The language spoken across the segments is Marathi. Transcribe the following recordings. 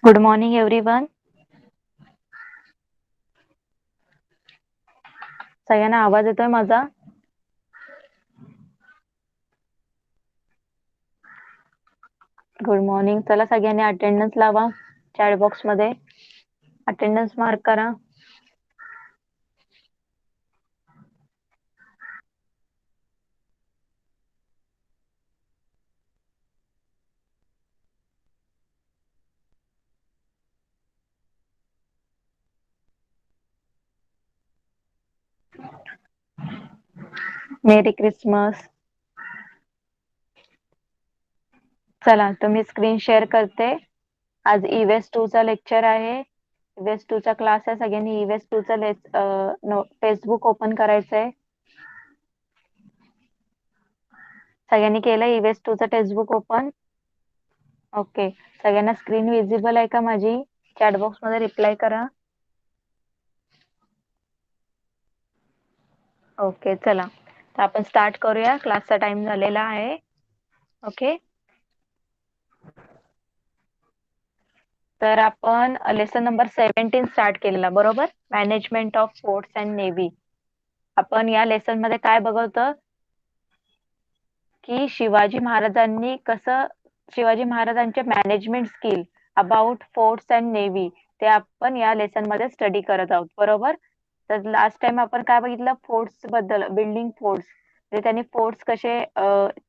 Good morning everyone. सगळ्यांना आवाज येतोय माझा? Good morning. चला सगळ्यांनी अटेंडन्स लावा चॅट बॉक्स मध्ये. अटेंडन्स मार्क करा. मेरी क्रिसमस. चला तर मी स्क्रीन शेअर करते. आज ईवेस 2 चा लेक्चर आहे. ईवेस 2 चा क्लास आहे. सगळ्यांनी ईवेस 2 चा टेक्स्टबुक ओपन करायचंय. सगळ्यांनी केलं ईवेस 2 चा टेक्स्टबुक ओपन? ओके. सगळ्यांना स्क्रीन विजिबल आहे का माझी? चॅट बॉक्स मध्ये रिप्लाय करा. ओके चला तर आपण स्टार्ट करूया. क्लासचा टाइम झालेला आहे. ओके. तर आपण लेसन नंबर 17 स्टार्ट केलेला बरोबर. Management of forts and navy. आपण या लेसन मध्ये काय बघतो की शिवाजी महाराजांचे management skill about forts and navy ते आपण या लेसन मध्ये स्टडी करत आहोत बरोबर. तर लास्ट टाइम आपण काय बघितलं? फोर्ट्स बद्दल, बिल्डिंग फोर्ट्स म्हणजे त्यांनी फोर्ट्स कसे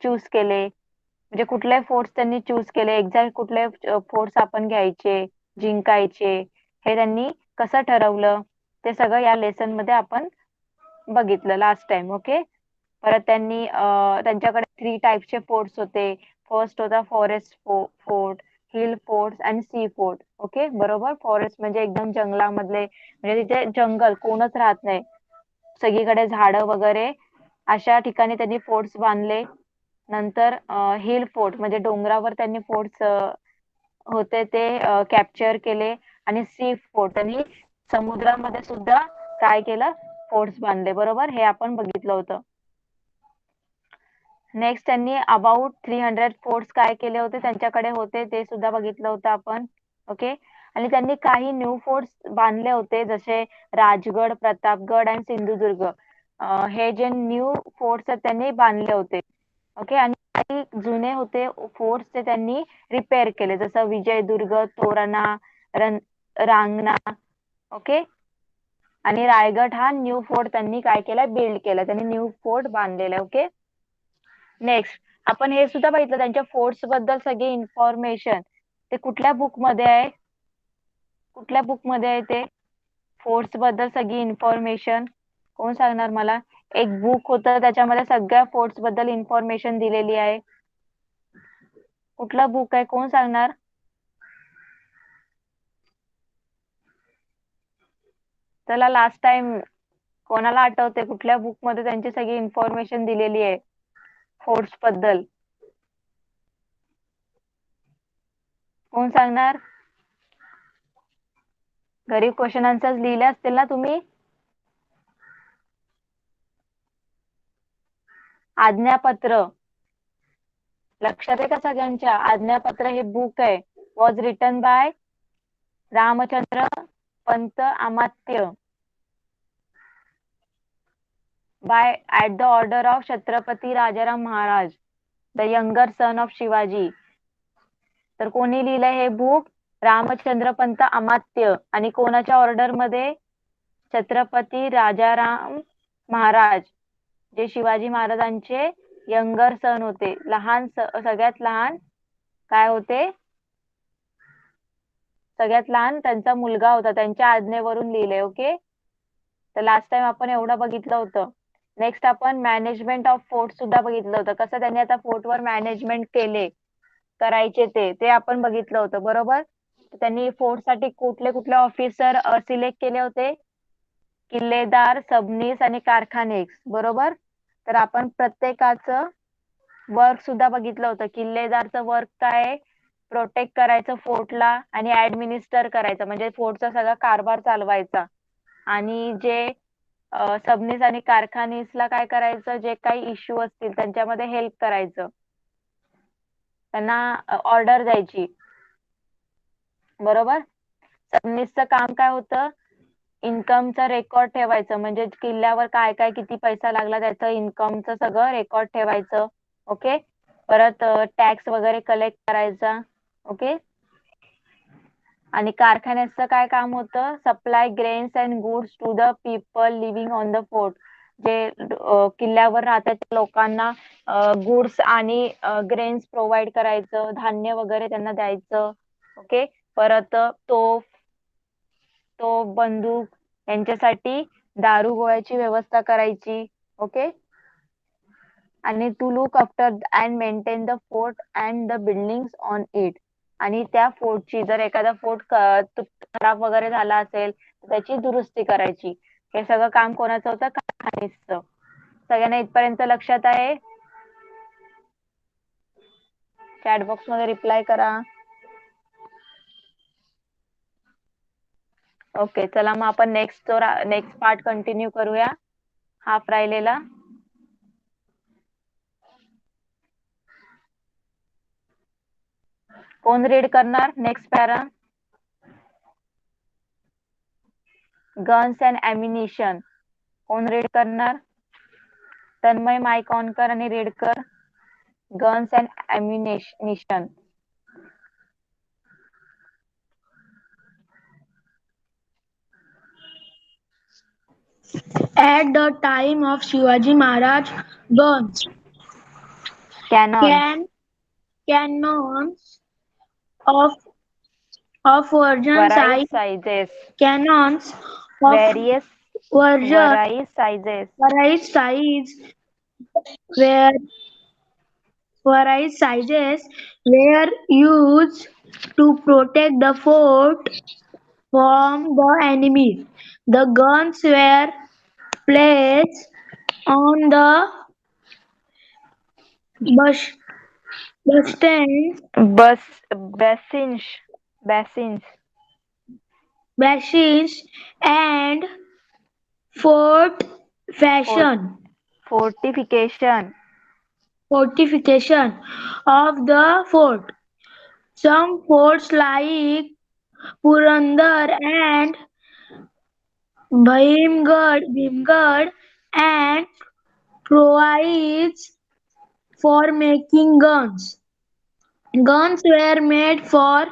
चूज केले, म्हणजे कुठले फोर्ट्स त्यांनी चूज केले, एक्झॅक्ट कुठले फोर्ट्स आपण घ्यायचे, जिंकायचे, हे त्यांनी कसं ठरवलं, ते सगळं या लेसन मध्ये आपण बघितलं लास्ट टाइम. ओके. परत त्यांनी त्यांच्याकडे 3 टाईपचे फोर्ट्स होते. फर्स्ट होता फॉरेस्ट फोर्ट, हिल फोर्ट आणि सी फोर्ट. ओके बरोबर. फॉरेस्ट म्हणजे एकदम जंगलामधले, म्हणजे तिथे जंगल, कोणच राहत नाही, सगळीकडे झाडं वगैरे, अशा ठिकाणी त्यांनी फोर्ट्स बांधले. नंतर हिल फोर्ट म्हणजे डोंगरावर त्यांनी फोर्ट्स होते ते कॅप्चर केले. आणि सी फोर्ट त्यांनी समुद्रामध्ये सुद्धा काय केलं? फोर्ट्स बांधले बरोबर. हे आपण बघितलं होतं. नेक्स्ट त्यांनी अबाउट 300 फोर्ट्स काय केले होते, त्यांच्याकडे होते, ते सुद्धा बघितलं होतं आपण. ओके. आणि त्यांनी काही न्यू फोर्ट्स बांधले होते, जसे राजगड, प्रतापगड आणि सिंधुदुर्ग. हे जे न्यू फोर्ट्स आहेत त्यांनी बांधले होते. ओके. आणि काही जुने होते फोर्ट्स ते त्यांनी रिपेअर केले, जसं विजयदुर्ग, तोरणा, रांगणा. ओके. आणि रायगड हा न्यू फोर्ट त्यांनी काय केलाय? बिल्ड केलाय. त्यांनी न्यू फोर्ट बांधलेला आहे. ओके. नेक्स्ट आपण हे सुद्धा बघितलं, त्यांच्या फोर्ट्स बद्दल सगळी इन्फॉर्मेशन ते कुठल्या बुक मध्ये आहे? कुठल्या बुक मध्ये आहे ते? फोर्ट्स बद्दल सगळी इन्फॉर्मेशन कोण सांगणार मला? एक बुक होतं, त्याच्यामध्ये सगळ्या फोर्ट्स बद्दल इन्फॉर्मेशन दिलेली आहे. कुठलं बुक आहे? कोण सांगणार? चला लास्ट टाइम कोणाला आठवते कुठल्या बुक मध्ये त्यांची सगळी इन्फॉर्मेशन दिलेली आहे फोर्ट्स बद्दल? कोण सांगणार? घरी क्वेश्चन आन्सर्स लिहिले असतील ना तुम्ही? आज्ञापत्र लक्षात आहे का सगळ्यांच्या? आज्ञापत्र हे बुक आहे. Was written by Ramchandra Pant Amatya, by at the order of Chhatrapati Rajaram Maharaj, the younger son of Shivaji. तर कोणी लिहिलंय हे बुक? रामचंद्र पंत अमात्य. आणि कोणाच्या ऑर्डर मध्ये? छत्रपती राजाराम महाराज, जे शिवाजी महाराजांचे यंगर सन होते, सगळ्यात लहान काय होते? सगळ्यात लहान त्यांचा मुलगा होता, त्यांच्या आज्ञेवरून लिहिले. ओके. तर लास्ट टाइम आपण एवढं बघितलं होतं. नेक्स्ट आपण मॅनेजमेंट ऑफ फोर्ट सुद्धा बघितलं होतं, कसं त्यांनी आता फोर्टवर मॅनेजमेंट करायचे ते आपण बघितलं होतं बरोबर. त्यांनी फोर्ट साठी कुठले कुठले ऑफिसर सिलेक्ट केले होते? किल्लेदार, सबनीस आणि कारखानेस बरोबर. तर आपण प्रत्येकाचं वर्क सुद्धा बघितलं होतं. किल्लेदारचं वर्क काय आहे? प्रोटेक्ट करायचं फोर्टला आणि ऍडमिनिस्टर करायचं, म्हणजे फोर्टचा सगळा कारभार चालवायचा. आणि जे सबनीस आणि कारखानीसला काय करायचं? जे काही इश्यू असतील त्यांच्यामध्ये हेल्प करायचं, त्यांना ऑर्डर द्यायची. बरोबर. सबनीसचं काम काय होतं, इन्कमचा रेकॉर्ड ठेवायचं, म्हणजे किल्ल्यावर काय काय किती पैसा लागला त्याचं इन्कमचं सगळं रेकॉर्ड ठेवायचं. ओके. परत टॅक्स वगैरे कलेक्ट करायचा. ओके. आणि कारखान्याचं काय काम होतं, supply grains and goods to the people living on the fort. जे किल्ल्यावर राहतात त्या लोकांना गुड्स आणि ग्रेन्स प्रोव्हाइड करायचं, धान्य वगैरे त्यांना द्यायचं. ओके. परत तोफ बंदूक यांच्यासाठी दारू गोळ्याची व्यवस्था करायची. ओके. आणि to look after and maintain the fort and the buildings on it. आणि त्या फोर्टची जर एखादा फोर्ट खराब वगैरे झाला असेल तर त्याची दुरुस्ती करायची. हे सगळं काम कोणाचं होतं, कारखानीचं. सगळ्यांना इथपर्यंत लक्षात आहे? चॅट बॉक्स मध्ये रिप्लाय करा. ओके, चला मग आपण नेक्स्ट पार्ट कंटिन्यू करूया, हाफ राहिलेला. कोण रीड करणार नेक्स्ट पॅरा? गन्स अँड ॲम्युनिशन कोण रीड करणार? तन्मय माइक ऑन कर आणि रीड कर. Guns and ammunition. At the time of Shivaji Maharaj, guns, cannons. cannons of version size, various sizes. cannons of various version various sizes. various size where various sizes were used to protect the fort from the enemy. The guns were placed on the bus bastions, bus basins basins bastions and fort fashion fortification. fortification of the fort. Some forts like Purandar and Bhimgad and provides for making guns. Guns were made for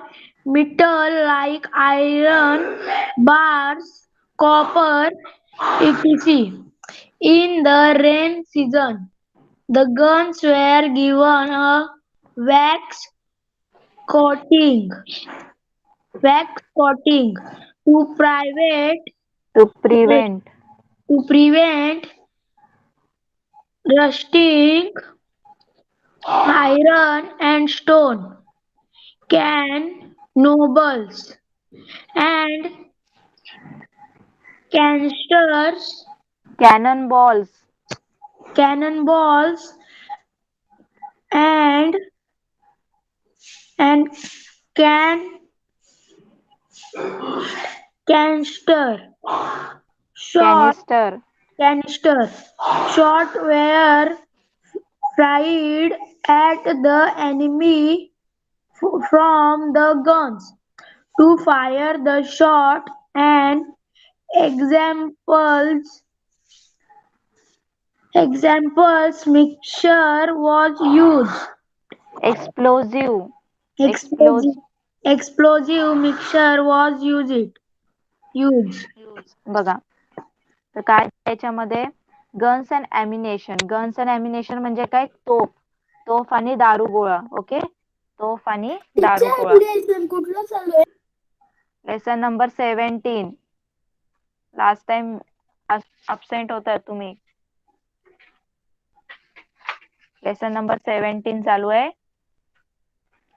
metal like iron, bars, copper, etc. In the rain season, the guns were given a wax coating, wax coating to private to prevent to prevent rusting iron and stone. Can nobles and canisters, canon balls. cannonballs and canister shot कॅनिस्टर. canister shot were fired at the enemy from the guns. To fire the shot, an examples mixture was used. Explosive. Explosive, explosive mixture was used. बघा, तर काय त्याच्यामध्ये guns and ammunition. Guns and ammunition म्हणजे काय, तोफ आणि दारुगोळा. ओके. तोफ आणि दारुगोळा. कुठला चालू आहे? Lesson number 17. Last time absent होता तुम्ही. लेसन नंबर 17 चालू आहे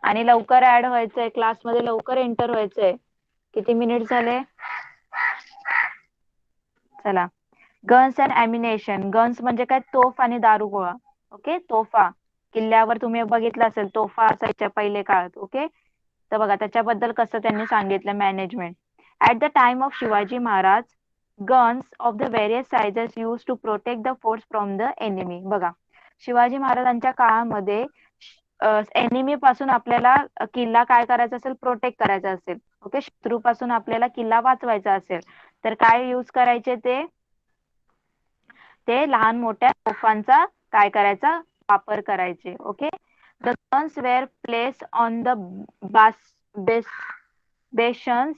आणि लवकर ऍड व्हायचंय क्लासमध्ये, लवकर एंटर व्हायचंय. किती मिनिट झाले? चला. Guns and ammunition. गन्स म्हणजे काय, तोफ आणि दारुगोळा. ओके. तोफा किल्ल्यावर तुम्ही बघितलं असेल, तोफा असायच्या पहिले काळात. ओके. तर बघा त्याच्याबद्दल कसं त्यांनी सांगितलं management. At the time of Shivaji Maharaj, guns of the various sizes used to protect the forts from the enemy. बघा, शिवाजी महाराजांच्या काळामध्ये एनिमी पासून आपल्याला किल्ला काय करायचा असेल, प्रोटेक्ट करायचा असेल, ओके, शत्रूपासून आपल्याला किल्ला वाचवायचा असेल, तर काय यूज करायचे ते लहान मोठ्या तोफांचा काय करायचा, वापर करायचे. Okay. The guns were place on the bas base bastions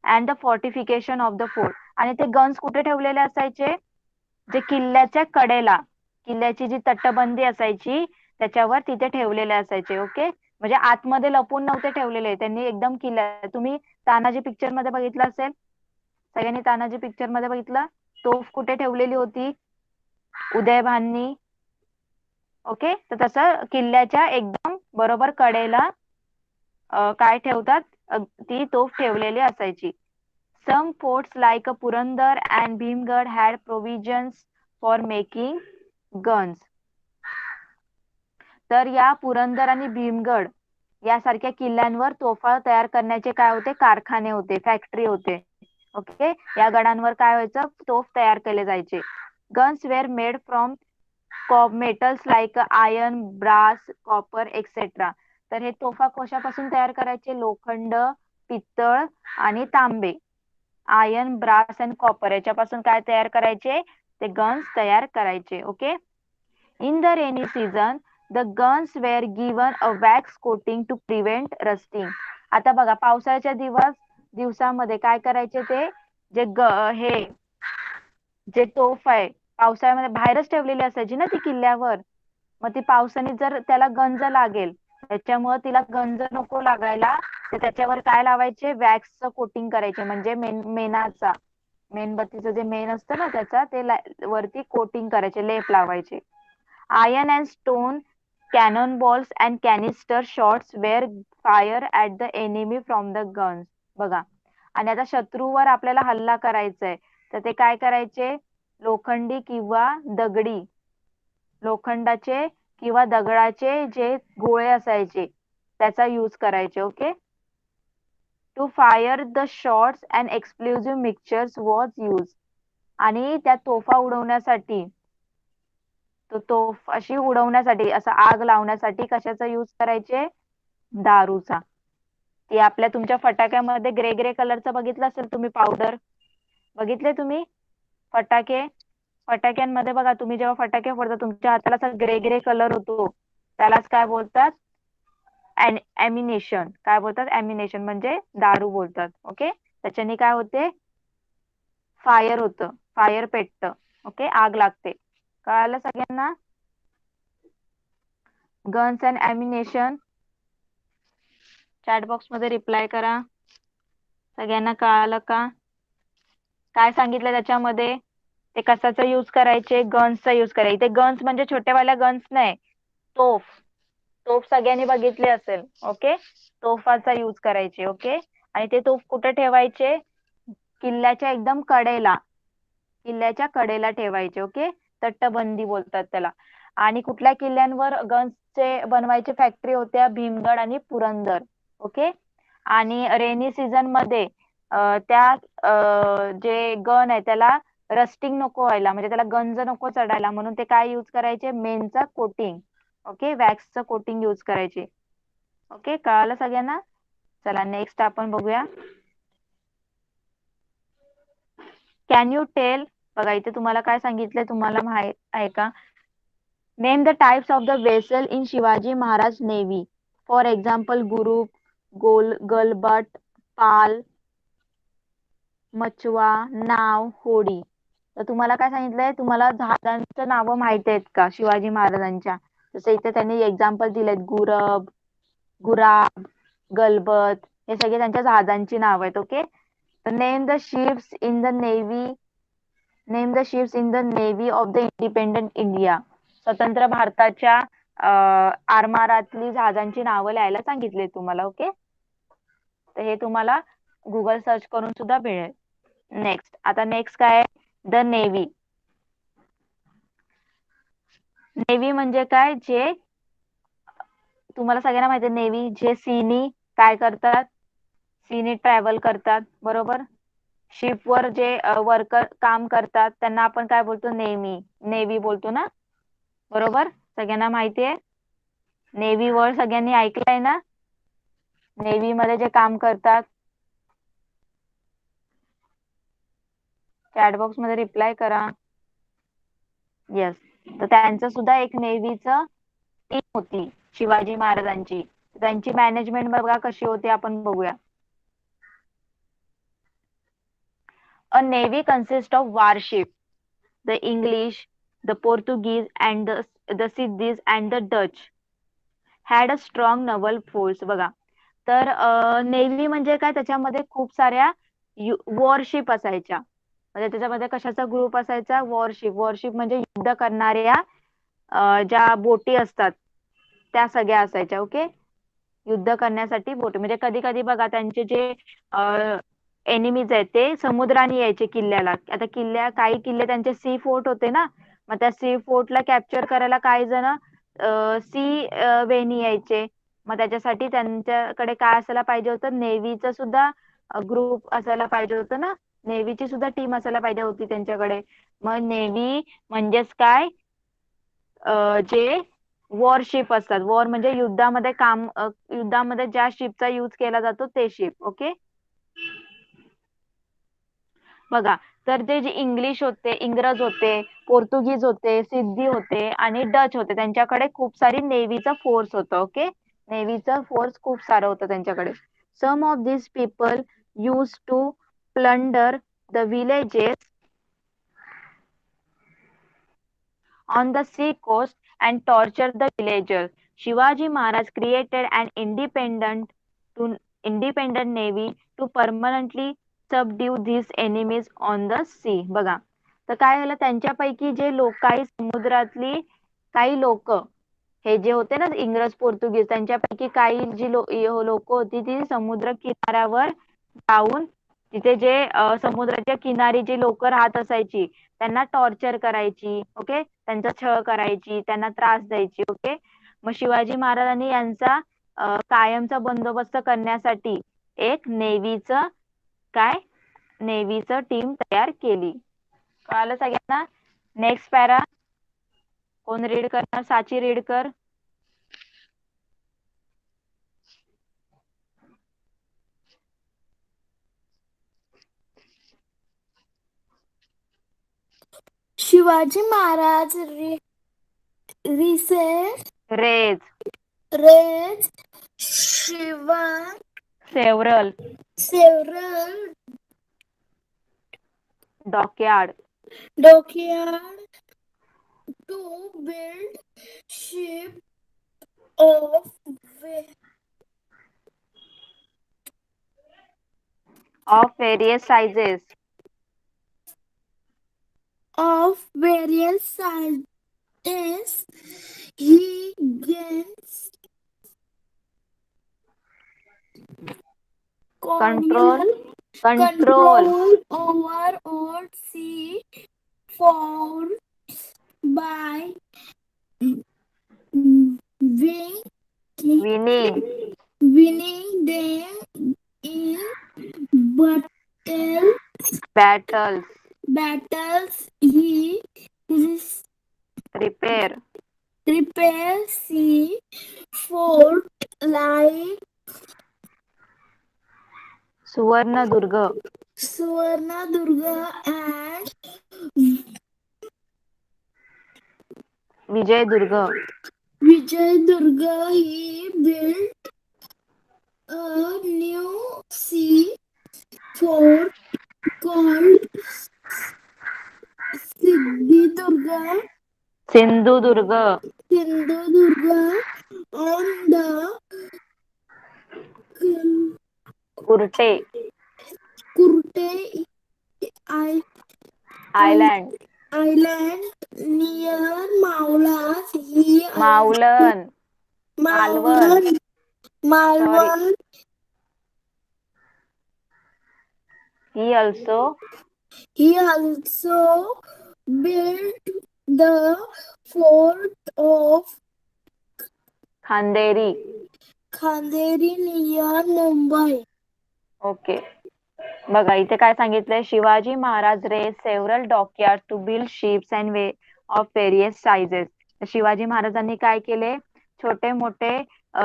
and the fortification of the fort. आणि ते गन्स कुठे ठेवलेले असायचे, जे किल्ल्याच्या कडेला, किल्ल्याची जी तटबंदी असायची त्याच्यावर तिथे ठेवलेले असायचे. ओके. म्हणजे आतमध्ये लपून नव्हते ठेवलेले, त्यांनी एकदम किल्ल्या, तुम्ही तानाजी पिक्चर मध्ये बघितलं असेल, सगळ्यांनी तानाजी पिक्चर मध्ये बघितलं, तोफ कुठे ठेवलेली होती, उदयभाननी. ओके. तर तसं किल्ल्याच्या एकदम बरोबर कडेला काय ठेवतात, ती तोफ ठेवलेली असायची. Some forts like a Purandar and Bhimgad had provisions for making guns. तर या पुरंदर आणि भीमगड यासारख्या किल्ल्यांवर तोफा तयार करण्याचे काय होते, कारखाने होते, फॅक्टरी होते. ओके. या गडांवर काय व्हायचं, तोफ तयार केले जायचे. Guns were made from metals like iron, brass, copper etcetera. तर हे तोफा कशापासून तयार करायचे, लोखंड, पित्तळ आणि तांबे, आयर्न, ब्रास अँड कॉपर याच्यापासून काय तयार करायचे, ते गन्स तयार करायचे. Okay. In the rainy season the guns were given a wax coating to prevent rusting. आता बघा, पावसाळ्याच्या दिवसामध्ये काय करायचे, ते जे हे जे तोफ आहे पावसाळ्यामध्ये बाहेरच ठेवलेली असायची ना ती किल्ल्यावर, मग ती पावसाने जर त्याला गंज लागेल, त्याच्यामुळे तिला गंज नको लागायला, तर त्याच्यावर काय लावायचे, वॅक्सचं कोटिंग करायचे, म्हणजे मेणाचा, मेणबत्तीचं जे मेण असतं ना त्याचा, ते वरती कोटिंग करायचे, लेप लावायचे. Iron and stone cannon balls and canister shots were fire at the enemy from the guns. बघा, आणि आता शत्रूवर आपल्याला हल्ला करायचा आहे, तर ते काय करायचे, लोखंडी किंवा दगडी, लोखंडाचे किंवा दगडाचे जे गोळे असायचे त्याचा यूज करायचे. Okay. To fire the shots and explosive mixtures was use. आणि त्या तोफा उडवण्यासाठी, तो तोफ अशी उडवण्यासाठी, असं आग लावण्यासाठी कशाचा यूज करायचे, दारूचा. ती आपल्या तुमच्या फटाक्यामध्ये ग्रे ग्रे कलरचा बघितलं असेल तुम्ही, पावडर बघितले तुम्ही, फटाके, फटाक्यांमध्ये बघा, तुम्ही जेव्हा फटाके फोडता तुमच्या हाताला असा ग्रे ग्रे कलर होतो, त्यालाच काय बोलतात, ॲम्युनेशन. काय बोलतात, ॲम्युनेशन म्हणजे दारू बोलतात. ओके. त्याच्याने काय होते, फायर होतं, फायर पेटतं. ओके. आग लागते. कळालं सगळ्यांना. Guns and ammunition, chat box मध्ये रिप्लाय करा. सगळ्यांना कळालं का, काय सांगितलं त्याच्यामध्ये, ते कशाचा यूज करायचे, गन्सचा यूज करायचे. ते गन्स म्हणजे छोट्यावाल्या गन्स नाही, तोफ, तोफ सगळ्यांनी बघितले असेल. ओके. तोफाचा यूज करायचे. ओके. आणि ते तोफ कुठे ठेवायचे, किल्ल्याच्या एकदम कडेला, किल्ल्याच्या कडेला ठेवायचे. ओके. तटबंदी बोलतात त्याला. आणि कुठल्या किल्ल्यांवर गन्सचे बनवायचे फॅक्टरी होत्या, भीमगड आणि पुरंदर. ओके. आणि रेनी सीझन मध्ये त्या जे गन आहे त्याला रस्टिंग नको व्हायला, म्हणजे त्याला गंज नको चढायला, म्हणून ते काय यूज करायचे, मेनचा कोटिंग. ओके. वॅक्सचं कोटिंग यूज करायचे. ओके. कळालं सगळ्यांना. चला नेक्स्ट आपण बघूया. कॅन यू टेल, बघा इथे तुम्हाला काय सांगितलंय, तुम्हाला माहित आहे का, name the types of the vessel in Shivaji Maharaj navy. For example गुरु, गलबट, पाल, मचवा, नाव, होडी. तर तुम्हाला काय सांगितलंय, तुम्हाला जहाजांचं नावं माहित आहेत का शिवाजी महाराजांच्या, जसं इथे त्यांनी एक्झाम्पल दिलेत, गुराब, गलबत, हे सगळे त्यांच्या जहाजांची नाव आहेत. Okay. Name the ships in the navy, name the ships in the navy of the independent India. स्वतंत्र भारताच्या आरमारातली जहाजांची नावं लिहायला सांगितले तुम्हाला. ओके. तर हे तुम्हाला गुगल सर्च करून सुद्धा मिळेल. नेक्स्ट, आता नेक्स्ट काय, द नेव्ही. नेव्ही म्हणजे काय, जे तुम्हाला सगळ्यांना माहिती आहे, नेव्ही जे सीनी काय करतात, सीनी ट्रॅव्हल करतात, बरोबर. शिपवर जे वर्कर काम करतात त्यांना आपण काय बोलतो, नेव्ही, नेव्ही बोलतो ना, बरोबर. सगळ्यांना माहिती आहे. नेव्ही वर्ड सगळ्यांनी ऐकलाय ना? नेव्ही मध्ये जे काम करतात, चॅट बॉक्स मध्ये रिप्लाय करा. येस. तर त्यांचं सुद्धा एक नेव्हीचं टीम होती शिवाजी महाराजांची. त्यांची मॅनेजमेंट बघा कशी होती आपण बघूया. A navy consist of warship, the English, the Portuguese and the Siddis and the Dutch had a strong naval force. बघा, तर नेव्ही म्हणजे काय, त्याच्यामध्ये खूप साऱ्या वॉरशिप असायच्या. म्हणजे त्याच्यामध्ये कशाचा ग्रुप असायचा? वॉरशिप. वॉरशिप म्हणजे युद्ध करणाऱ्या ज्या बोटी असतात त्या सगळ्या असायच्या. ओके, युद्ध करण्यासाठी बोट. म्हणजे कधी कधी बघा त्यांचे जे एनिमीज आहेत ते समुद्राने यायचे किल्ल्याला. आता काही किल्ले त्यांचे सी फोर्ट होते ना, मग त्या सी फोर्टला कॅप्चर करायला काही जण सी वेनी यायचे. मग त्याच्यासाठी त्यांच्याकडे काय असायला पाहिजे होतं? नेव्हीचं सुद्धा ग्रुप असायला पाहिजे होतं ना, नेव्हीची सुद्धा टीम असायला पाहिजे होती त्यांच्याकडे. मग नेव्ही म्हणजेच काय, जे वॉरशिप असतात. वॉर म्हणजे युद्धामध्ये ज्या शिपचा यूज केला जातो ते शिप. ओके, बघा, तर ते जे इंग्लिश होते, इंग्रज होते, पोर्तुगीज होते, सिद्धी होते आणि डच होते, त्यांच्याकडे खूप सारी नेव्हीचा फोर्स होता. ओके, नेव्हीचा फोर्स खूप सारा होता त्यांच्याकडे. Some of this people use to plunder the villages on the sea coast and torture the villagers. Shivaji Maharaj created an independent navy to permanently subdue these enemies on the sea. बघा, तर काय झालं, त्यांच्यापैकी जे लोक, काही समुद्रातली काही लोक, हे जे होते ना इंग्रज पोर्तुगीज, त्यांच्यापैकी काही जी लोक होती ती समुद्र किनाऱ्यावर जाऊन तिथे जे समुद्राच्या किनारी जी लोक राहत असायची त्यांना टॉर्चर करायची. ओके, त्यांचा छळ करायची, त्यांना त्रास द्यायची. ओके, मग शिवाजी महाराजांनी यांचा कायमचा बंदोबस्त करण्यासाठी एक नेव्हीचं टीम तयार केली. कळालं सगळ्यांना? नेक्स्ट पॅरा कोण रीड करणार? साची रीड कर. Shivaji Maharaj raised raise, Shiva several, several dockyard, dockyard to build ship of of various sizes. various sizes. He gains control, control, control over all sea forms by win- winning, winning them in battle. Battles, Battles. He repair, repairs sea fort like Suvarnadurg, Suvarnadurga and Vijaydurg, Vijayadurga. He built a new sea fort called Siddhidurga, Sindhudurg, Sindhudurga on the Kurte Kurte I- island, Island near Maulas. He मावलन, Malvan, Malvan, sorry, Malvan. He also He also built the fort of Khanderi. Khanderi near Mumbai. Okay, बघा इथे काय सांगितलंय, Shivaji Maharaj raise several dockyard to build ships and way of various sizes. Shivaji महाराजांनी काय केले? छोटे मोठे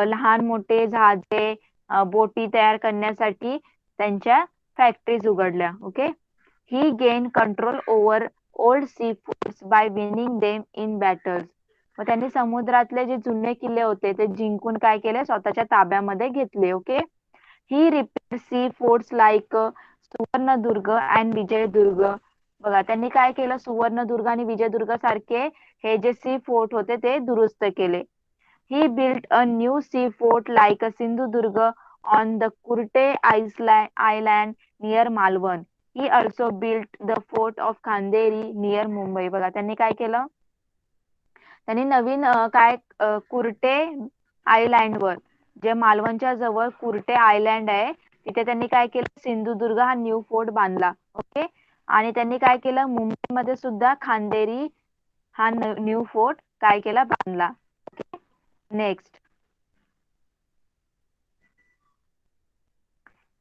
लहान मोठे जहाजे बोटी तयार करण्यासाठी त्यांच्या फॅक्टरीज उघडल्या. Okay. He gain control over old sea forts by winning them in battles. मग त्यांनी समुद्रातले जे जुने किल्ले होते ते जिंकून काय केले, स्वतःच्या ताब्यामध्ये घेतले. Okay. He repair sea forts like Suvarnadurg and Vijaydurg. बघा त्यांनी काय केलं, सुवर्णदुर्ग आणि विजयदुर्ग सारखे हे जे सी फोर्ट होते ते दुरुस्त केले. He built a new sea fort like a Sindhudurg on the Kurte island near Malvan. He also built the fort of Khanderi near Mumbai. बघा त्यांनी काय केलं, त्यांनी नवीन कुर्टे आयलँड वर, जे मालवणच्या जवळ कुर्टे आयलँड आहे, तिथे त्यांनी काय केलं, सिंधुदुर्ग हा न्यू फोर्ट बांधला. ओके. आणि त्यांनी काय केलं, मुंबईमध्ये सुद्धा खांदेरी हा न्यू फोर्ट काय केला, बांधला. नेक्स्ट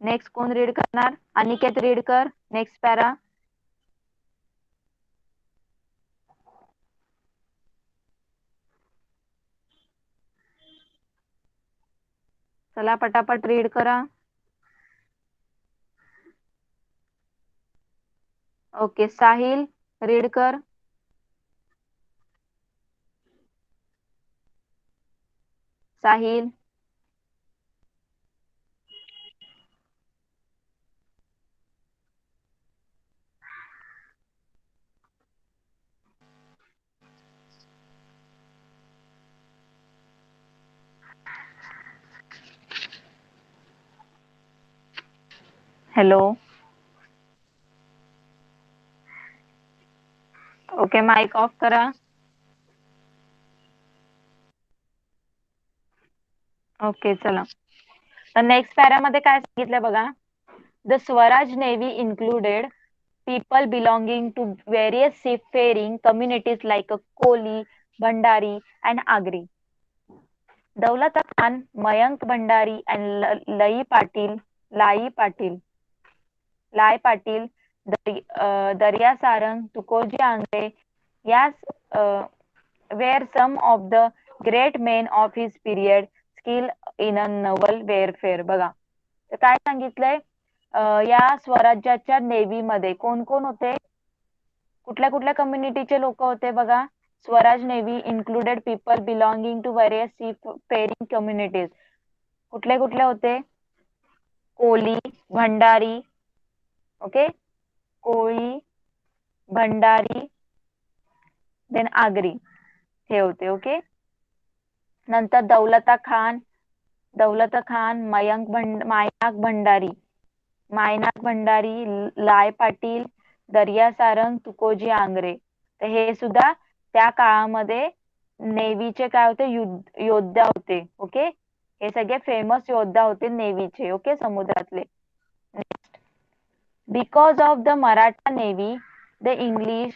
नेक्स्ट कोण रीड करणार? अनिकेत रीड कर नेक्स्ट पॅरा. चला पटापट रीड करा. ओके साहिल रीड कर. Sahil. Hello. Okay mic off करा. ओके चला, तर नेक्स्ट पॅरामध्ये काय सांगितलं बघा. The Swaraj navy included people belonging to various seafaring communities like Koli, Bhandari and Agri. Daulata Khan, Mayank Bhandari and Lai Patil, Darya Sarang, Tukoji Angre, yes, were some of the great men of his period, skill in a naval warfare. बघा तर काय सांगितलंय, या स्वराज्याच्या नेव्ही मध्ये कोण कोण होते, कुठल्या कुठल्या कम्युनिटीचे लोक होते बघा. Swaraj navy included people belonging to various seafaring communities. कुठले कुठले होते, कोली, भंडारी. ओके. कोळी, भंडारी, देन आगरी हे होते. ओके. नंतर दौलता खान, मायनाक भंडारी, लाय पाटील, दर्या सारंग, तुकोजी आंग्रे. तर हे सुद्धा त्या काळामध्ये नेव्हीचे काय होते, योद्धा होते. ओके. हे सगळे फेमस योद्धा होते नेव्हीचे. ओके, समुद्रातले. Because of the Maratha navy, the English,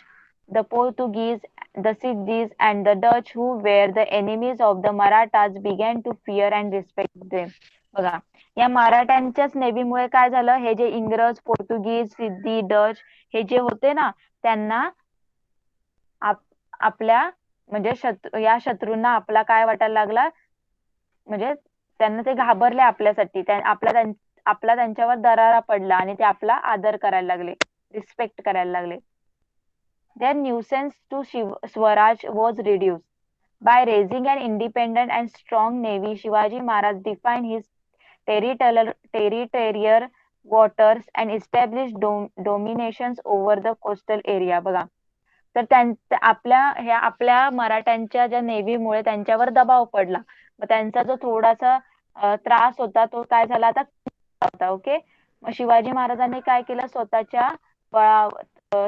the Portuguese, the Siddhis and the Dutch who were the enemies of the Marathas began to fear and respect them. बघा या मराठ्यांच्याच नेव्हीमुळे काय झालं, हे जे इंग्रज, पोर्तुगीज, सिद्धी, डच हे जे होते ना, त्यांना आपल्या म्हणजे या शत्रूंना आपला काय वाटायला लागला, म्हणजे त्यांना ते घाबरले आपल्यासाठी, आपला त्यांच्यावर दरारा पडला आणि ते आपला आदर करायला लागले, रिस्पेक्ट करायला लागले. Their nuisance to Swaraj was reduced. By raising an independent and strong navy, Shivaji Maharaj defined his territorial waters and established dominations over the coastal area. बघा तर आपल्या मराठ्यांच्या ज्या नेव्हीमुळे त्यांच्यावर दबाव पडला, मग त्यांचा जो थोडासा त्रास होता तो काय झाला आता होता. ओके. मग शिवाजी महाराजांनी काय केलं, स्वतःच्या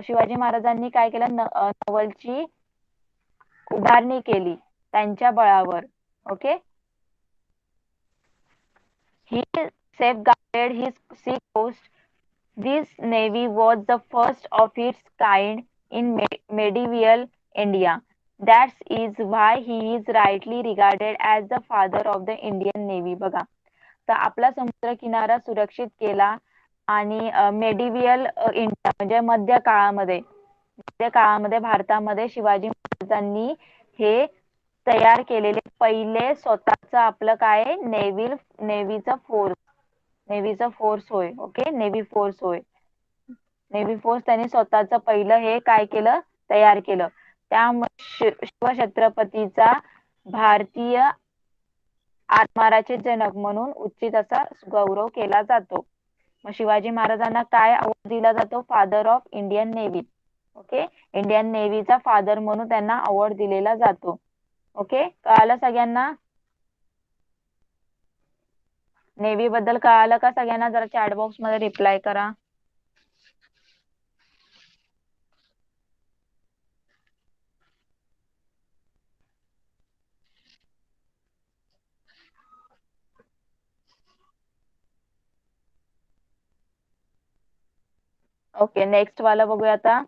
शिवाजी महाराजांनी काय केलं, नवलची उभारणी केली त्यांच्या बळावर. Okay. He safeguarded his sea coast. This navy was the first of its kind in medieval India. That is why he is rightly regarded as the father of the Indian Navy. बघा तर आपला समुद्र किनारा सुरक्षित केला आणि मेडिव्हियल इंडिया म्हणजे मध्य काळामध्ये भारतामध्ये शिवाजी महाराजांनी हे तयार केलेले पहिले स्वतःच आपलं काय आहे, नेव्हीचा फोर्स होय. ओके, नेव्ही फोर्स होय. नेव्ही फोर्स त्यांनी स्वतःच पहिलं हे काय केलं, तयार केलं. त्यामुळे शिवछत्रपतीचा भारतीय आरमाराचे जनक म्हणून उचित असा गौरव केला जातो. मग शिवाजी महाराजांना काय अवॉर्ड दिला जातो, father of Indian navy. Okay, Indian नेव्हीचा फादर म्हणून त्यांना अवॉर्ड दिलेला जातो. ओके, कळालं सगळ्यांना? नेव्ही बद्दल कळालं का सगळ्यांना? जरा चॅट बॉक्स मध्ये रिप्लाय करा. ओके, नेक्स्ट वाला बघूया आता.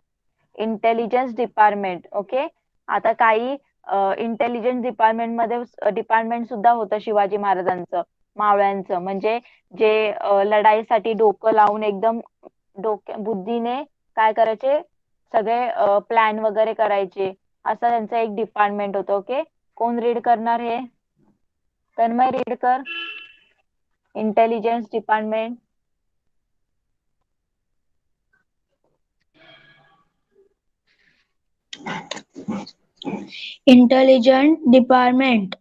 Intelligence department. ओके, आता काही इंटेलिजन्स डिपार्टमेंट सुद्धा होतं शिवाजी महाराजांचं, मावळ्यांचं. म्हणजे जे लढाईसाठी डोकं लावून एकदम बुद्धीने काय करायचे, सगळे प्लॅन वगैरे करायचे. असं त्यांचं एक डिपार्टमेंट होतं. ओके, कोण रीड करणार हे? तन्मय रीड कर. Intelligence department. Intelligence Department.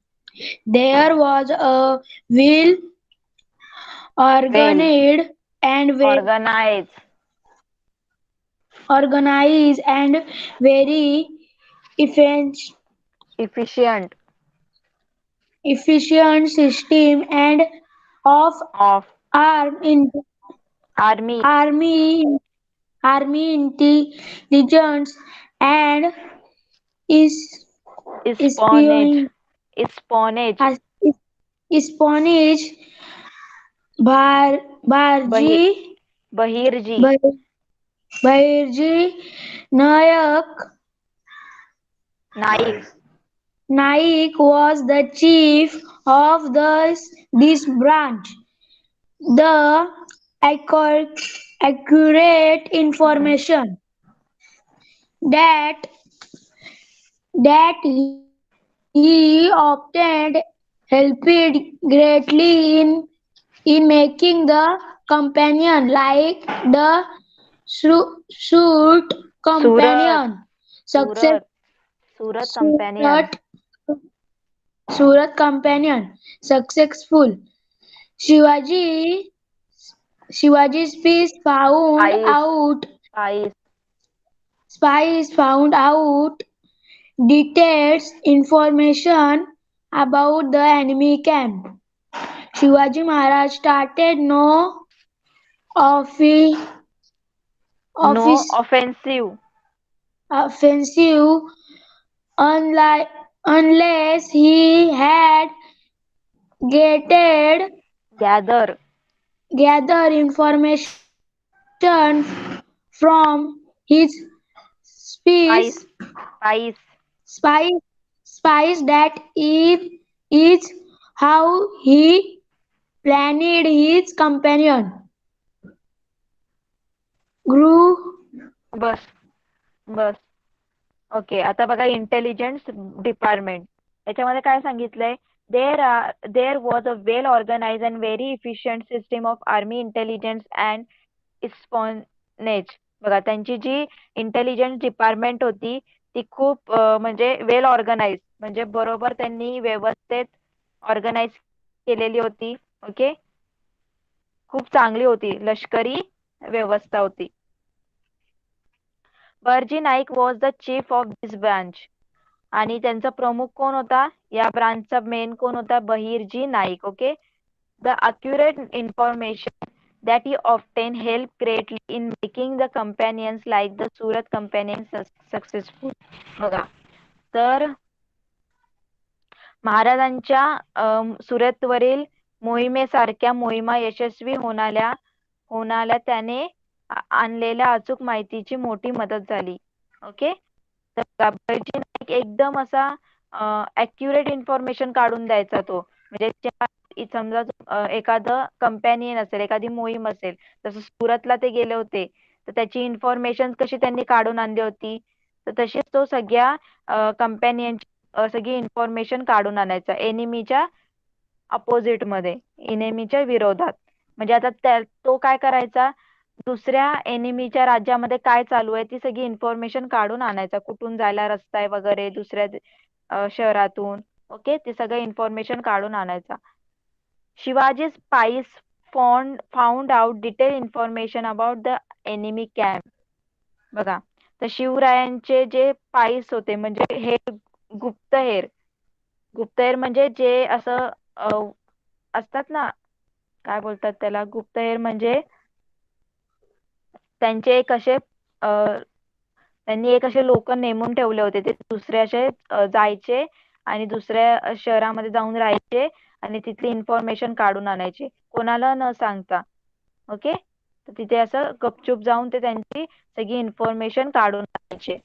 There was a well well organized and organize organized and very efficient efficient efficient system and of of arm in army army intelligence and is espionage espionage espionage espionage Bhar, Bahi Bharji Bahirji Bhai- Bhairji Nayak Naik Naik was the chief of this branch. The accurate information that he obtained helped greatly in making the companion like the suit Surat companion success Surat Surat companion Surat Surat companion successful. Shivaji Shivaji's ice ice spies found out details information about the enemy camp. Shivaji Maharaj started no offi- no office offensive offensive unless he had gathered gather gather information from his spies ice ice spies spies that is how he planned his companion grew बस बस ओके, आता बघा इंटेलिजन्स डिपार्टमेंट. याच्यामध्ये काय सांगितलंय, there was a well organise and very efficient system of army intelligence and espionage. बघा, त्यांची जी इंटेलिजन्स डिपार्टमेंट होती ती खूप म्हणजे वेल ऑर्गनाइज, म्हणजे बरोबर त्यांनी व्यवस्थित ऑर्गनाइज केलेली होती. ओके, खूप चांगली होती, लष्करी व्यवस्था होती. Bahirji Naik was the chief of this branch. आणि त्यांचा प्रमुख कोण होता, या ब्रांचचा मेन कोण होता, Bahirji Naik. Okay, the accurate information that he often helped greatly in making the companions like the Surat companions successful. बघा, तर महाराजांच्या सुरतवरील मोहिमेसारख्या मोहिमा यशस्वी होण्याला त्याने आणलेल्या अचूक माहितीची मोठी मदत झाली. ओके, तर गाभार्जी नाईक एकदम असा ॲक्युरेट इन्फॉर्मेशन काढून द्यायचा तो. म्हणजे समजा एखादं कंपॅनियन असेल, एखादी मोहीम असेल, जसं सुरतला ते गेले होते, तर त्याची इन्फॉर्मेशन कशी त्यांनी काढून आणली होती, तर तशीच तो सगळ्या कंपॅनियन सगळी इन्फॉर्मेशन काढून आणायचं एनिमीच्या अपोजिट मध्ये, एनिमीच्या विरोधात. म्हणजे आता तो काय करायचा, दुसऱ्या एनिमीच्या राज्यामध्ये काय चालू आहे ती सगळी इन्फॉर्मेशन काढून आणायचा, कुठून जायला रस्ता आहे वगैरे दुसऱ्या शहरातून. ओके, ते सगळं इन्फॉर्मेशन काढून आणायचा. Shivaji spice found out detail information about the enemy camp. बघा, तर शिवरायांचे जे पाईस होते म्हणजे हे गुप्तहेर, गुप्तहेर म्हणजे जे असं असतात ना, काय बोलतात त्याला, गुप्तहेर म्हणजे त्यांचे एक असे त्यांनी एक असे लोक नेमून ठेवले होते, ते दुसरे असे जायचे आणि दुसऱ्या शहरामध्ये जाऊन राहायचे आणि तिथली इन्फॉर्मेशन काढून आणायचे कोणाला न सांगता. ओके, तर तिथे असं गपचूप जाऊन ते त्यांची सगळी इन्फॉर्मेशन काढून आणायचे.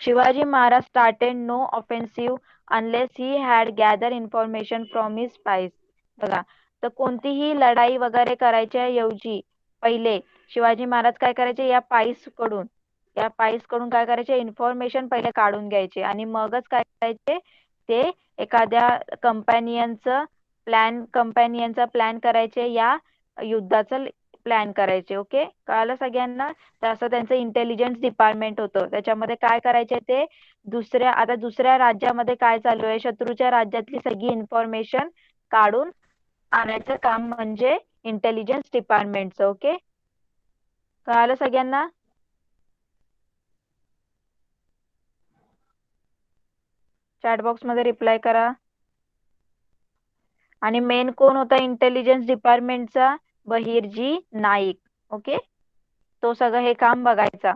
Shivaji Maharaj started no offensive unless he had gather information from his spies. बघा, तर कोणतीही लढाई वगैरे करायच्या ऐवजी पहिले शिवाजी महाराज काय करायचे, या पाईस कडून काय करायचे, इन्फॉर्मेशन पहिले काढून घ्यायचे आणि मगच काय करायचे, ते एखाद्या कंपॅनियनचा प्लॅन करायचे, या युद्धाचं प्लॅन करायचे. ओके, कळालं सगळ्यांना. तर असं त्यांचं इंटेलिजन्स डिपार्टमेंट होतं. त्याच्यामध्ये काय करायचे, ते दुसऱ्या राज्यामध्ये काय चालू आहे, शत्रूच्या राज्यातली सगळी इन्फॉर्मेशन काढून आणायचं काम म्हणजे इंटेलिजन्स डिपार्टमेंटचं. ओके, कळालं सगळ्यांना. चॅट बॉक्स मध्ये रिप्लाय करा. आणि मेन कोण होता इंटेलिजन्स डिपार्टमेंटचा, बहिर्जी नाईक. ओके, तो सगळं हे काम बघायचा.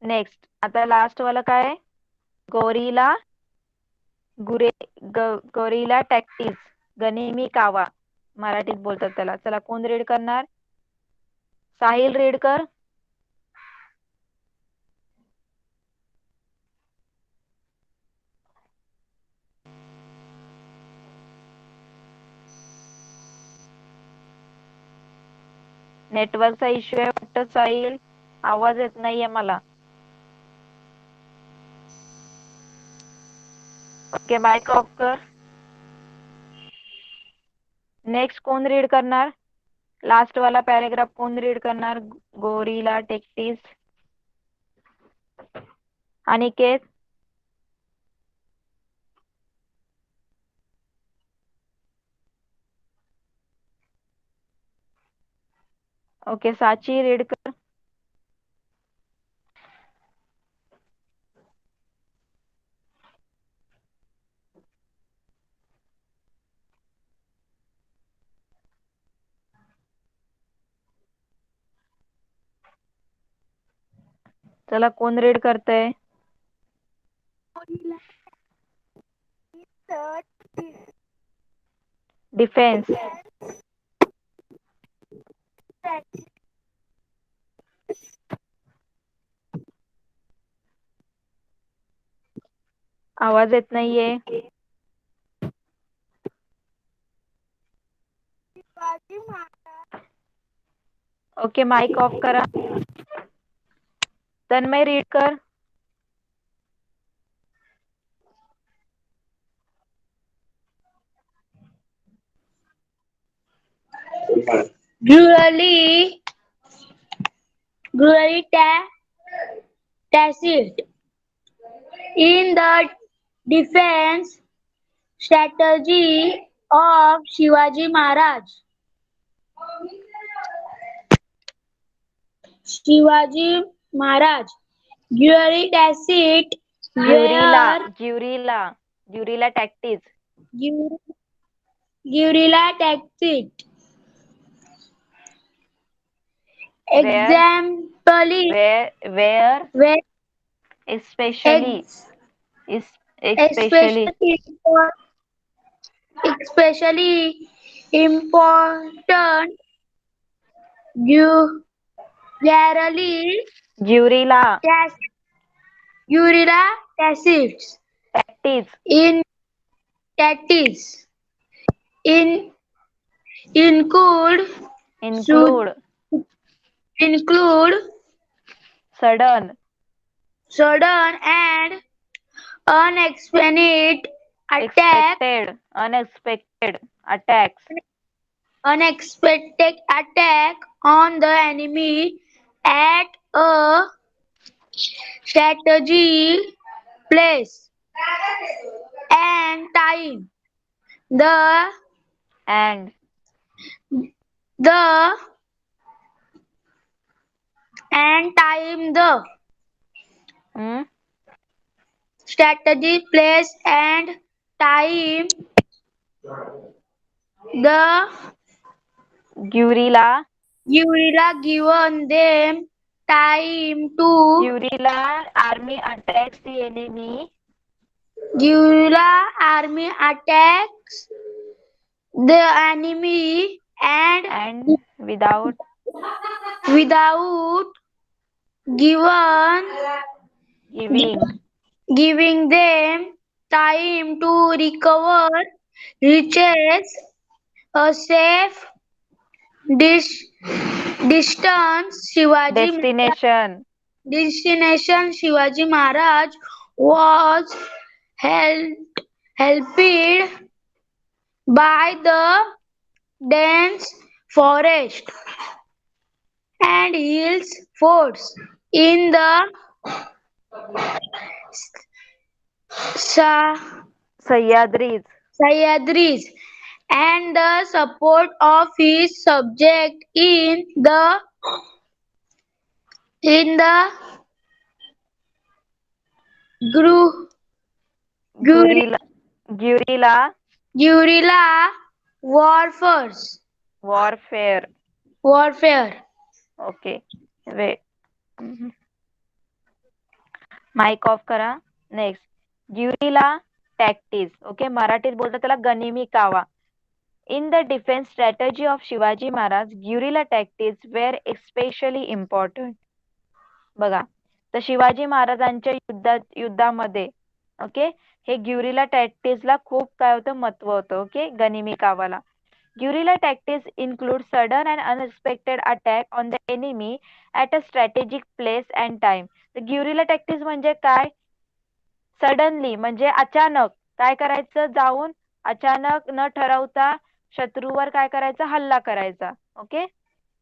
नेक्स्ट, आता लास्ट वाला काय, गोरिला गोरिला टॅक्टिक्स, गनिमी कावा मराठीत बोलतात त्याला. चला, कोण रीड करणार, साहिल रीड कर. नेटवर्कचा इश्यू आहे वाटतं साहिल, आवाज येत नाहीये मला. ओके, माइक ऑफ कर. नेक्स्ट कोण रीड करणार, लास्ट वाला पॅरेग्राफ कोण रीड करणार, गोरिला टॅक्टिक्स. अनिकेत. ओके, साची रीड कर. चला, कोण रीड करतय. डिफेन्स. आवाज येत नाहीये. ओके, माइक ऑफ करा. तन्मय रीड कर. Gruely tacit in the defense strategy of Shivaji Maharaj. Shivaji Maharaj Gruely tacit ज्युरीला tactics. guerrilla tactics. Examples where where especially especially important ज्युरीला guerrilla tactics in tactics in include include include sudden sudden and unexpected attack unexpected attacks on the enemy at a strategy place and time. The and the the hmm, strategy place and time the guerrilla guerrilla given them time to guerrilla army attacks the enemy guerrilla army attacks the enemy and without given giving giving them time to recover reaches a safe dis- distance. destination. Destination Shivaji Maharaj was helped by the dense forest and hills forts in the Sahyadris. Sahyadris and the support of his subject in the gru- guri- Guerrilla guerrilla guerrilla warfare. warfare. Warfare. Okay. Wait. Mike off करा. Next guerrilla tactics. ओके मराठीत बोलतात त्याला गनिमी कावा. In the defense strategy of Shivaji Maharaj, guerrilla tactics were especially important. बघा तर शिवाजी महाराजांच्या युद्धामध्ये ओके हे ग्युरिला टॅक्टिक्सला खूप काय होतं महत्व होतं. Okay गनिमी कावाला. Guerrilla tactics include sudden and unexpected attack on the enemy at a strategic place and time. तर guerrilla tactics म्हणजे काय? सडनली म्हणजे अचानक काय करायचं जाऊन अचानक न ठरवता शत्रूवर काय करायचं हल्ला करायचा. ओके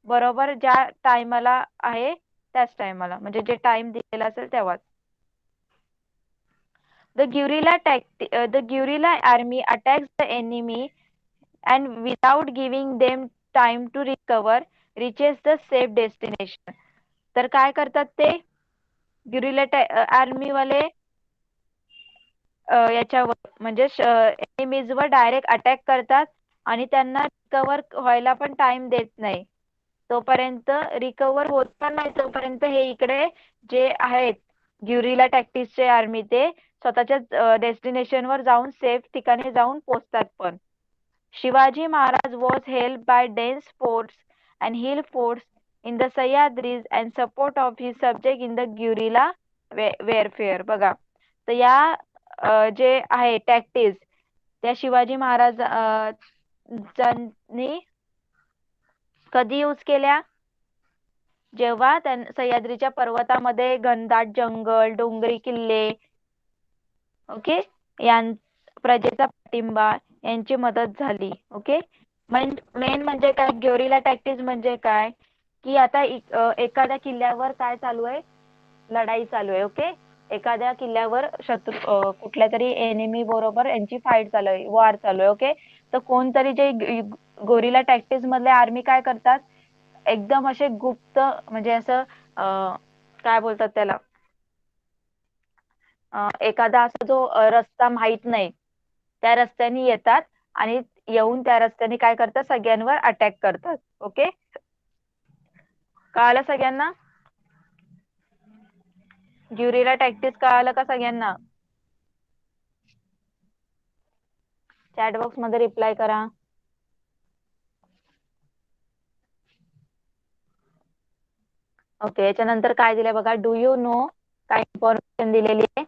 बरोबर ज्या टायमाला आहे त्याच टायमाला म्हणजे जे टाइम दिलेला असेल तेव्हाच. The guerrilla army attacks the enemy and without giving them time to recover reaches the safe destination. तर काय करतात ते guerrilla आर्मी वाले याच्यावर म्हणजे enemies वर डायरेक्ट अटॅक करतात आणि त्यांना रिकवर व्हायला पण टाइम देत नाही. तोपर्यंत रिकवर होत पण नाही तोपर्यंत हे इकडे जे आहेत guerrilla tactics चे आर्मी ते स्वतःच्या डेस्टिनेशन वर जाऊन सेफ ठिकाणी जाऊन पोहोचतात पण. Shivaji Maharaj was helped by dense forts and hill forts in the Sahyadris and support of his subject in the guerrilla warfare. बघा तर या जे आहे टॅक्टिस त्या शिवाजी महाराज त्यांनी कधी यूज केल्या जेव्हा सह्याद्रीच्या पर्वतामध्ये घनदाट जंगल डोंगरी किल्ले ओके प्रजेचा पाठिंबा यांची मदत झाली. ओके मेन म्हणजे काय ग्योरिला टॅक्टिक्स म्हणजे काय की आता एखाद्या किल्ल्यावर काय चालू आहे लढाई चालू आहे. ओके एखाद्या किल्ल्यावर शत्रू कुठल्या तरी एनिमी बरोबर यांची फाईट चालू आहे वॉर चालू आहे. ओके तर कोणतरी जे गोरिला टॅक्टिक्स मधले आर्मी काय करतात एकदम असे गुप्त म्हणजे असं काय बोलतात त्याला एखादा असा जो रस्ता माहित नाही त्या रस्त्याने येतात आणि येऊन त्या रस्त्याने काय करतात सगळ्यांवर अटॅक करतात. ओके कळालं सगळ्यांना ग्युरिला टॅक्टिक्स कळालं का सगळ्यांना चॅट बॉक्स मध्ये रिप्लाय करा. ओके याच्यानंतर काय दिलंय बघा डू यू नो काय इन्फॉर्मेशन दिलेली आहे.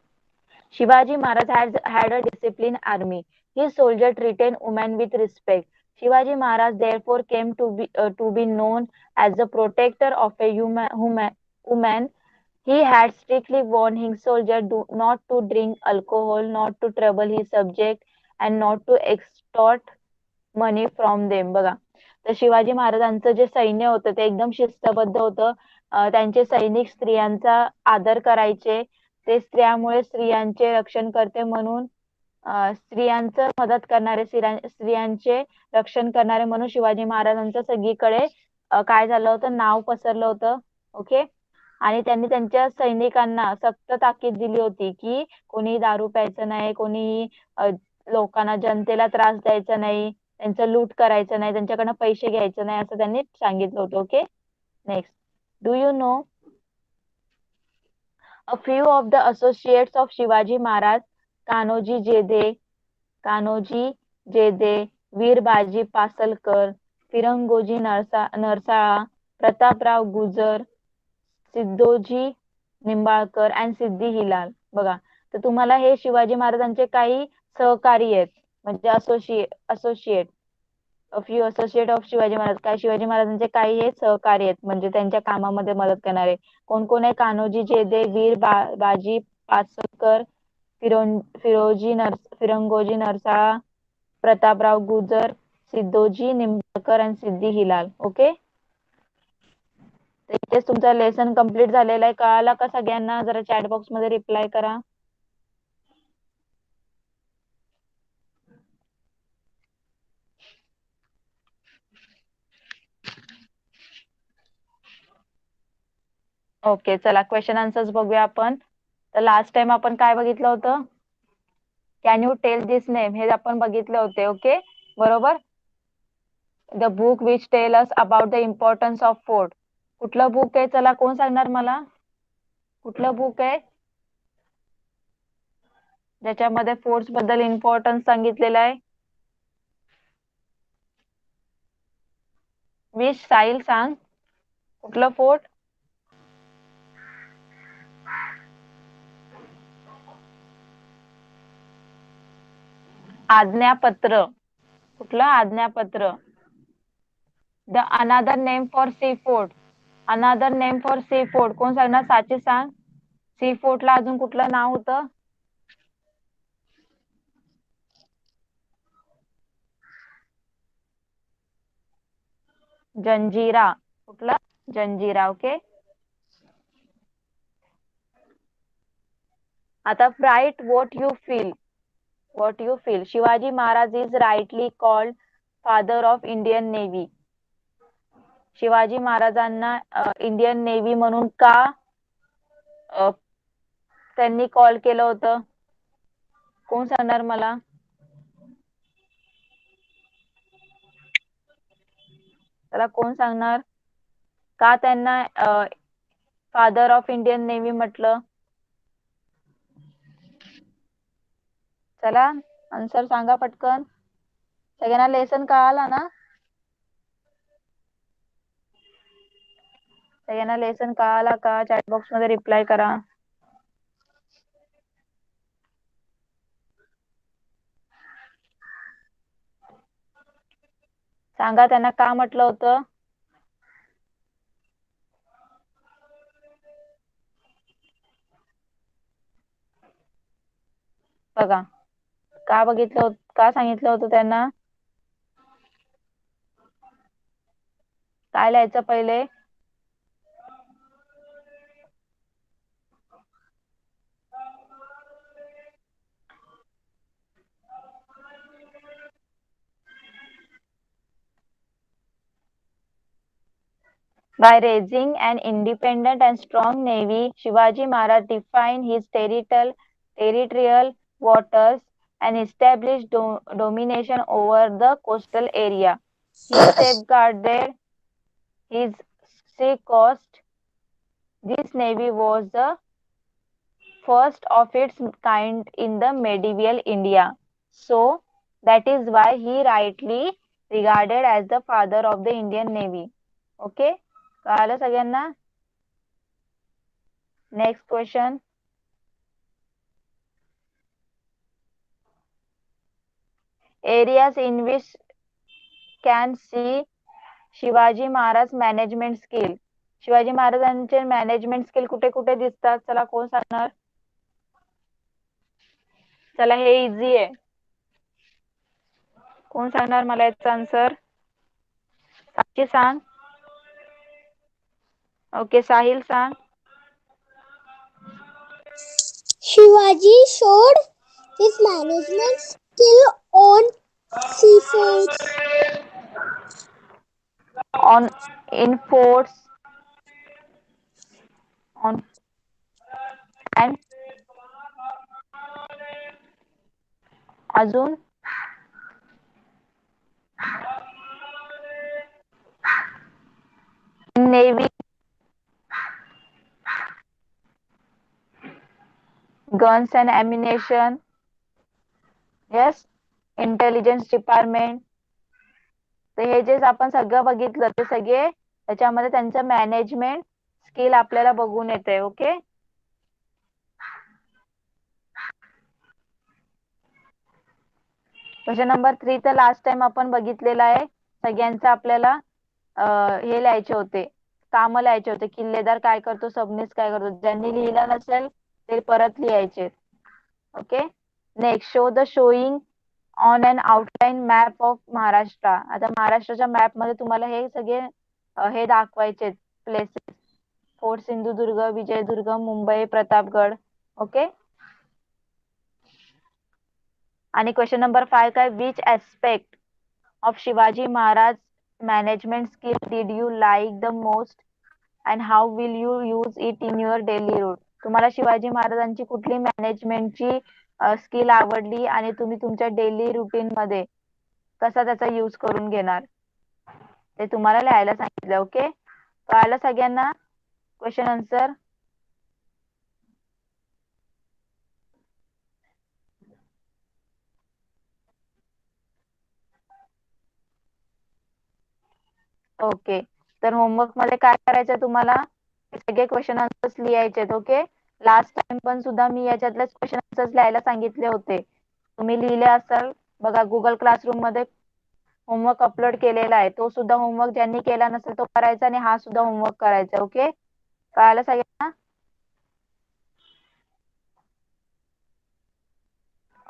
Shivaji Maharaj had a disciplined army. His soldiers treated women with respect. Shivaji Maharaj therefore came to be known as the protector of a woman He had strictly warned his soldiers not to drink alcohol, not to trouble his subject, and not to extort money from them. बघा, तर शिवाजी महाराजांचं जे सैन्य होतं ते एकदम शिस्तबद्ध होतं. त्यांचे सैनिक स्त्रियांचा आदर करायचे. ते स्त्रियामुळे स्त्रियांचे रक्षण करते म्हणून स्त्रियांचं मदत करणारे, स्त्रियांचे रक्षण करणारे म्हणून शिवाजी महाराजांचं सगळीकडे काय झालं होतं, नाव पसरलं होतं. ओके. आणि त्यांनी त्यांच्या सैनिकांना सक्त ताकीद दिली होती की कोणी दारू प्यायचं नाही, कोणी लोकांना, जनतेला त्रास द्यायचा नाही, त्यांचं लूट करायचं नाही, त्यांच्याकडनं पैसे घ्यायचं नाही, असं त्यांनी सांगितलं होतं. Okay. Next. Do you know a few of the associates of Shivaji Maharaj? Kanhoji Jedhe, Kanhoji Jedhe, Veerbaji Pasalkar, Firangoji Narsala, Prataprao Gujar, Siddhoji Nimbalkar and Siddi Hilal. बघा, तर तुम्हाला हे शिवाजी महाराजांचे काही सहकारी आहेत, म्हणजे associate few associate of Shivaji Maharaj. काय शिवाजी महाराजांचे काही हे सहकारी आहेत, म्हणजे त्यांच्या कामामध्ये मदत करणारे. कोण कोण आहे? कान्होजी जेधे, बाजी पासकर, फिरंगोजी नरसाळा, प्रतापराव गुजर, सिद्धोजी निंबाळकर आणि सिद्धी हिलाल. ओके. तर इथेच तुमचा लेसन कंप्लीट झालेला आहे. कळाला का सगळ्यांना? जरा चॅट बॉक्स मध्ये रिप्लाय करा. ओके, चला क्वेश्चन आन्सर्स बघूया आपण. तर लास्ट टाइम आपण काय बघितलं होतं? Can you tell this name, हे आपण बघितले होते. ओके, बरोबर. The book which tell us about the importance of fort. कुठलं बुक आहे? चला, कोण सांगणार मला? कुठलं बुक आहे ज्याच्यामध्ये फोर्ट्स बद्दल इम्पॉर्टन्स सांगितलेलं आहे? विश, साहिल सांग, कुठलं फोर्ट? आज्ञापत्र. कुठलं? Ajnapatra. The another name for sea fort. Another name for sea fort कोण सांगणार? साची सांग. सी फोर्टला अजून कुठलं नाव होतं? जंजिरा. कुठला? जंजिरा. ओके. आता write what you feel. What you feel. Shivaji Maharaj is rightly called father of Indian navy. Shivaji महाराजांना इंडियन नेव्ही म्हणून का त्यांनी कॉल केलं होतं? कोण सांगणार मला? त्याला कोण सांगणार का त्यांना फादर ऑफ इंडियन नेव्ही म्हटलं? चला, आन्सर सांगा पटकन. सगळ्यांना लेसन कळाला ना? सगळ्यांना लेसन कळाला का? चॅट बॉक्स मध्ये रिप्लाय करा. सांगा त्यांना का म्हटलं होतं? बघा, का बघितलं का सांगितलं होतं त्यांना? काय लिहायचं पहिले? By raising an independent and strong navy, Shivaji Maharaj defined his territorial waters and established domination over the coastal area. He safeguarded his sea coast. This navy was the first of its kind in the medieval India. So, that is why he rightly regarded as the father of the Indian Navy. Okay? कळालं सगळ्यांना? Next question. Areas in which can see Shivaji Maharaj management skill. Shivaji महाराजांचे मॅनेजमेंट स्किल कुठे कुठे दिसतात? चला कोण सांगणार? चला हे इझी आहे. कोण सांगणार मला याचा आन्सर? साक्षी सांग. ओके, साहिल सांग. Shivaji showed his management skill on seaforts. On in forts on and अजून navy, guns and ammunition, yes, intelligence department. तर हे जे आपण सगळं बघितलं ते सगळे त्याच्यामध्ये त्यांचं मॅनेजमेंट स्किल आपल्याला बघून येते. ओके, क्वेश्चन नंबर 3 तर लास्ट टाइम आपण बघितलेला आहे. सगळ्यांचं आपल्याला हे लिहायचे होते, काम लिहायचे होते. किल्लेदार काय करतो, सबनीस काय करतो. ज्यांनी लिहिलं नसेल ते परत लिहायचे. Okay, next show the showing on an outline map of Maharashtra. आता महाराष्ट्राच्या मॅप मध्ये तुम्हाला हे सगळे हे दाखवायचे places. Fort Sindhudurg, Vijaydurg, Mumbai, Pratapgad. Okay, आणि क्वेश्चन नंबर 5 काय, which aspect of Shivaji Maharaj management skill did you like the most and how will you use it in your daily route. तुम्हाला शिवाजी महाराजांची कुठली मॅनेजमेंटची स्किल आवडली आणि तुम्ही तुमच्या डेली रुटीन मध्ये कसा त्याचा यूज करून घेणार ते तुम्हाला लिहायला सांगितलं. ओके, कळालं सगळ्यांना क्वेश्चन आन्सर? ओके, तर होमवर्क मध्ये काय करायचं तुम्हाला, हे सगळे क्वेश्चन आन्सर्स लिहायचे. ओके, लास्ट टाइम पण सुद्धा मी याच्यातलेच क्वेश्चन आन्सर्स लिहायला सांगितले होते. तुम्ही लिहिले असाल बघा, गुगल क्लासरूम मध्ये होमवर्क अपलोड केलेला आहे. तो सुद्धा होमवर्क ज्यांनी केला नसेल तो करायचा आणि हा सुद्धा होमवर्क करायचा. ओके, कळालं सगळ्यांना?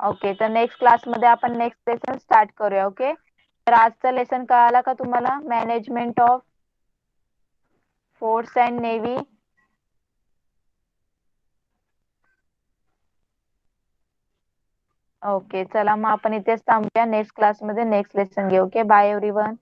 ओके, तर नेक्स्ट क्लासमध्ये आपण नेक्स्ट लेसन स्टार्ट करूया. ओके, तर आजचं लेसन कळाला का तुम्हाला, management of forts and navy? Okay, चला मग आपण इथेच थांबूया. नेक्स्ट क्लासमध्ये नेक्स्ट लेसन घेऊ. Okay, bye everyone.